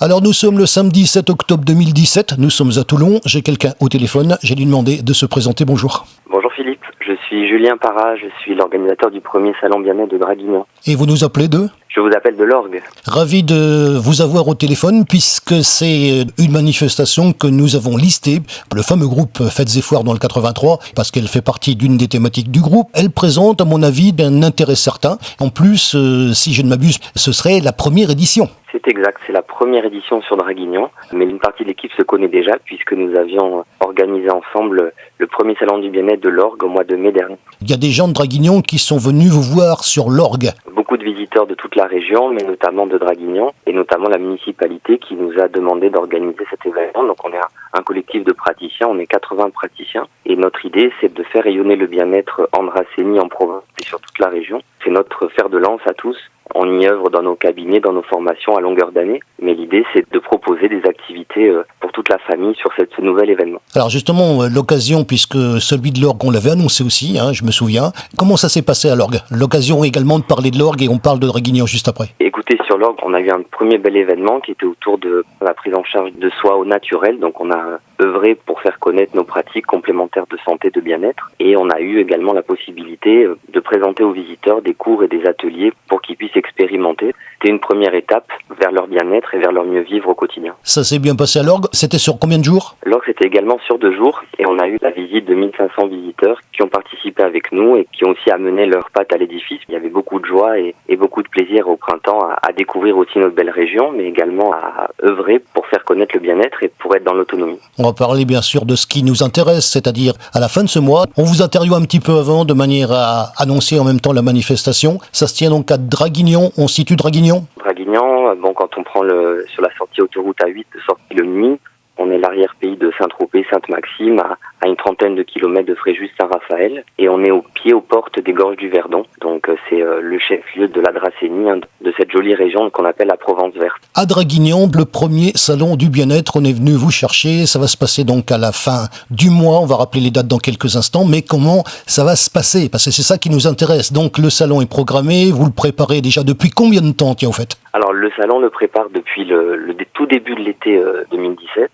Alors nous sommes le samedi 7 octobre 2017, nous sommes à Toulon, j'ai quelqu'un au téléphone, j'ai lui demandé de se présenter, bonjour. Bonjour Philippe, je suis Julien Parra, je suis l'organisateur du premier salon bien-être de Draguignan. Et vous nous appelez de ? Je vous appelle de l'Orgue. Ravi de vous avoir au téléphone puisque c'est une manifestation que nous avons listée, le fameux groupe Fêtes et Foires dans le 83, parce qu'elle fait partie d'une des thématiques du groupe. Elle présente, à mon avis, d'un intérêt certain. En plus, si je ne m'abuse, ce serait la première édition. C'est exact, c'est la première édition sur Draguignan, mais une partie de l'équipe se connaît déjà puisque nous avions organisé ensemble le premier salon du bien-être de l'Orgue au mois de mai dernier. Il y a des gens de Draguignan qui sont venus vous voir sur l'Orgue. Beaucoup de visiteurs de toute la région, mais notamment de Draguignan, et notamment la municipalité qui nous a demandé d'organiser cet événement. Donc on est un collectif de praticiens, on est 80 praticiens, et notre idée c'est de faire rayonner le bien-être en Dracénie, en Provence et sur toute la région. C'est notre fer de lance à tous. On y œuvre dans nos cabinets, dans nos formations à longueur d'année, mais l'idée c'est de proposer des activités pour toute la famille sur ce nouvel événement. Alors justement, l'occasion, puisque celui de l'Orgue, on l'avait annoncé aussi, je me souviens. Comment ça s'est passé à l'Orgue ? L'occasion également de parler de l'Orgue et on parle de Draguignan juste après. Écoutez, sur l'Orgue, on a eu un premier bel événement qui était autour de la prise en charge de soi au naturel. Donc on a œuvré pour faire connaître nos pratiques complémentaires de santé, de bien-être. Et on a eu également la possibilité de présenter aux visiteurs des cours et des ateliers pour qu'ils puissent expérimenter. C'était une première étape vers leur bien-être et vers leur mieux vivre au quotidien. Ça s'est bien passé à l'Orgue. C'était sur combien de jours ? L'Orgue, c'était également sur 2 jours et on a eu la visite de 1500 visiteurs qui ont participé avec nous et qui ont aussi amené leurs pattes à l'édifice. Il y avait beaucoup de joie et beaucoup de plaisir au printemps à découvrir aussi notre belle région, mais également à œuvrer pour faire connaître le bien-être et pour être dans l'autonomie. On va parler bien sûr de ce qui nous intéresse, c'est-à-dire à la fin de ce mois. On vous interviewe un petit peu avant de manière à annoncer en même temps la manifestation. Ça se tient donc à Draguignan. On situe Draguignan ? Draguignan, quand on prend sur la sortie autoroute A8 de sortie le nuit, on est l'arrière-pays de Saint-Tropez, Sainte-Maxime, à une trentaine de kilomètres de Fréjus-Saint-Raphaël. Et on est aux portes des gorges du Verdon. Donc c'est le chef-lieu de la Dracénie, de cette jolie région qu'on appelle la Provence verte. À Draguignan, le premier salon du bien-être, on est venu vous chercher. Ça va se passer donc à la fin du mois. On va rappeler les dates dans quelques instants. Mais comment ça va se passer ? Parce que c'est ça qui nous intéresse. Donc le salon est programmé. Vous le préparez déjà depuis combien de temps, tiens, au fait ? Alors le salon le prépare depuis le tout début de l'été 2017.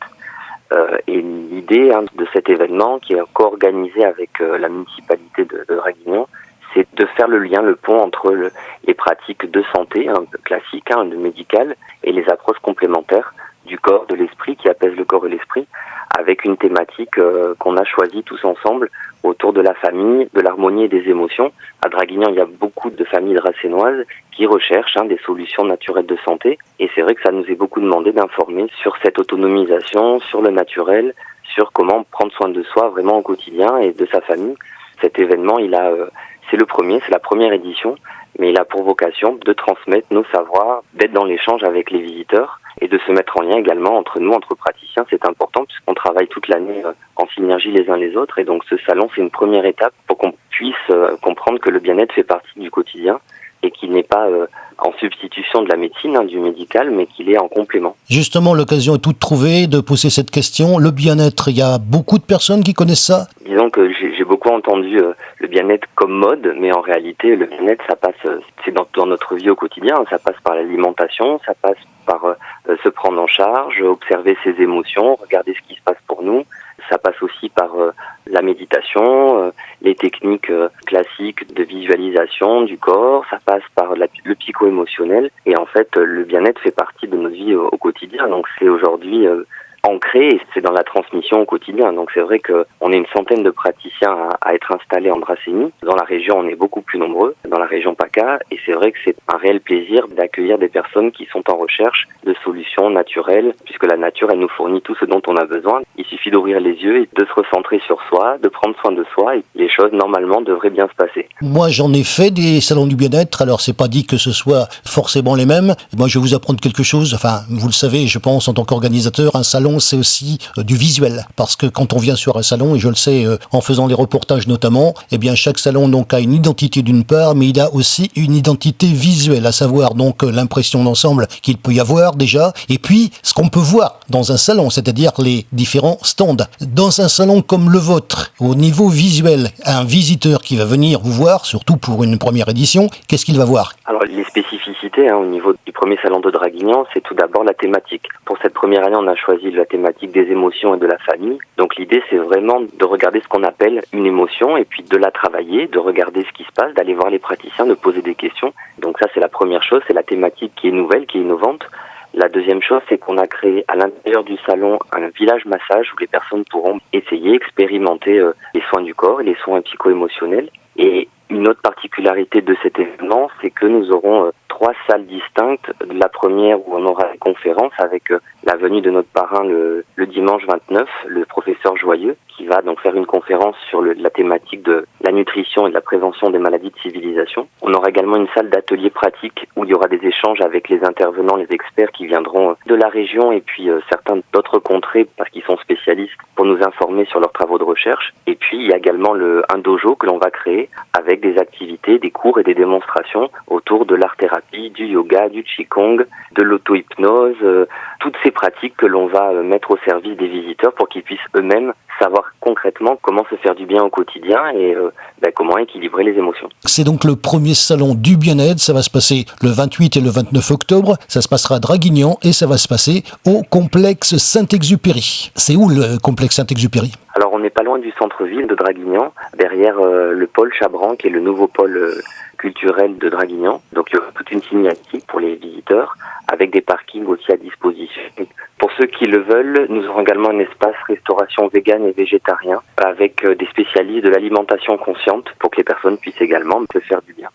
Et l'idée de cet événement, qui est co-organisé avec la municipalité de Draguignan, c'est de faire le lien, le pont entre les pratiques de santé classiques, de médical, et les approches complémentaires du corps, de l'esprit, qui apaisent le corps et l'esprit, avec une thématique qu'on a choisie tous ensemble autour de la famille, de l'harmonie et des émotions. À Draguignan, il y a beaucoup de familles dracénoises qui recherchent des solutions naturelles de santé. Et c'est vrai que ça nous est beaucoup demandé d'informer sur cette autonomisation, sur le naturel, sur comment prendre soin de soi vraiment au quotidien et de sa famille. Cet événement, c'est la première édition, mais il a pour vocation de transmettre nos savoirs, d'être dans l'échange avec les visiteurs et de se mettre en lien également entre nous, entre praticiens. C'est important puisqu'on travaille toute l'année en synergie les uns les autres. Et donc ce salon, c'est une première étape pour qu'on puisse comprendre que le bien-être fait partie du quotidien et qu'il n'est pas en substitution de la médecine, du médical, mais qu'il est en complément. Justement, l'occasion est toute trouvée de poser cette question. Le bien-être, il y a beaucoup de personnes qui connaissent ça ? Disons que j'ai beaucoup entendu le bien-être comme mode, mais en réalité, le bien-être, ça passe, c'est dans notre vie au quotidien. Ça passe par l'alimentation, ça passe par se prendre en charge, observer ses émotions, regarder ce qui se passe pour nous. Ça passe aussi par la méditation, les techniques classiques de visualisation du corps. Ça passe par le psycho-émotionnel. Et en fait, le bien-être fait partie de notre vie au quotidien. Donc c'est aujourd'hui ancré et c'est dans la transmission au quotidien. Donc c'est vrai qu'on est une centaine de praticiens à être installés en Dracénie. Dans la région, on est beaucoup plus nombreux, dans la région PACA. Et c'est vrai que c'est un réel plaisir d'accueillir des personnes qui sont en recherche de solutions naturelles, puisque la nature, elle nous fournit tout ce dont on a besoin. Il suffit d'ouvrir les yeux et de se recentrer sur soi, de prendre soin de soi et les choses, normalement, devraient bien se passer. Moi, j'en ai fait des salons du bien-être. Alors, c'est pas dit que ce soit forcément les mêmes. Moi, je vais vous apprendre quelque chose. Enfin, vous le savez, je pense, en tant qu'organisateur, un salon salon, c'est aussi du visuel. Parce que quand on vient sur un salon, et je le sais en faisant les reportages notamment, eh bien chaque salon donc a une identité d'une part, mais il a aussi une identité visuelle, à savoir donc l'impression d'ensemble qu'il peut y avoir déjà, et puis ce qu'on peut voir dans un salon, c'est-à-dire les différents stands. Dans un salon comme le vôtre, au niveau visuel, un visiteur qui va venir vous voir, surtout pour une première édition, qu'est-ce qu'il va voir? Alors les spécificités au niveau du premier salon de Draguignan, c'est tout d'abord la thématique. Pour cette première année, on a choisi la thématique des émotions et de la famille. Donc l'idée, c'est vraiment de regarder ce qu'on appelle une émotion et puis de la travailler, de regarder ce qui se passe, d'aller voir les praticiens, de poser des questions. Donc ça, c'est la première chose, c'est la thématique qui est nouvelle, qui est innovante. La deuxième chose, c'est qu'on a créé à l'intérieur du salon un village massage où les personnes pourront essayer, expérimenter les soins du corps et les soins psycho-émotionnels. Et une autre particularité de cet événement, c'est que nous aurons 3 salles distinctes. La première où on aura une conférence avec la venue de notre parrain le dimanche 29, le professeur Joyeux, qui va donc faire une conférence sur la thématique de la nutrition et de la prévention des maladies de civilisation. On aura également une salle d'atelier pratique où il y aura des échanges avec les intervenants, les experts qui viendront de la région et puis certains d'autres contrées parce qu'ils sont spécialistes pour nous informer sur leurs travaux de recherche. Et puis il y a également un dojo que l'on va créer avec des activités, des cours et des démonstrations autour de l'art-thérapie, du yoga, du qigong, de l'auto-hypnose, toutes ces pratiques que l'on va mettre au service des visiteurs pour qu'ils puissent eux-mêmes savoir concrètement comment se faire du bien au quotidien et comment équilibrer les émotions. C'est donc le premier salon du bien-être, ça va se passer le 28 et le 29 octobre, ça se passera à Draguignan et ça va se passer au complexe Saint-Exupéry. C'est où le complexe Saint-Exupéry ? Alors on n'est pas loin du centre-ville de Draguignan, derrière le pôle Chabran qui est le nouveau pôle culturel de Draguignan. Donc il y aura toute une signalétique pour les visiteurs avec des parkings aussi à disposition. Pour ceux qui le veulent, nous aurons également un espace restauration végane et végétarien avec des spécialistes de l'alimentation consciente pour que les personnes puissent également se faire du bien.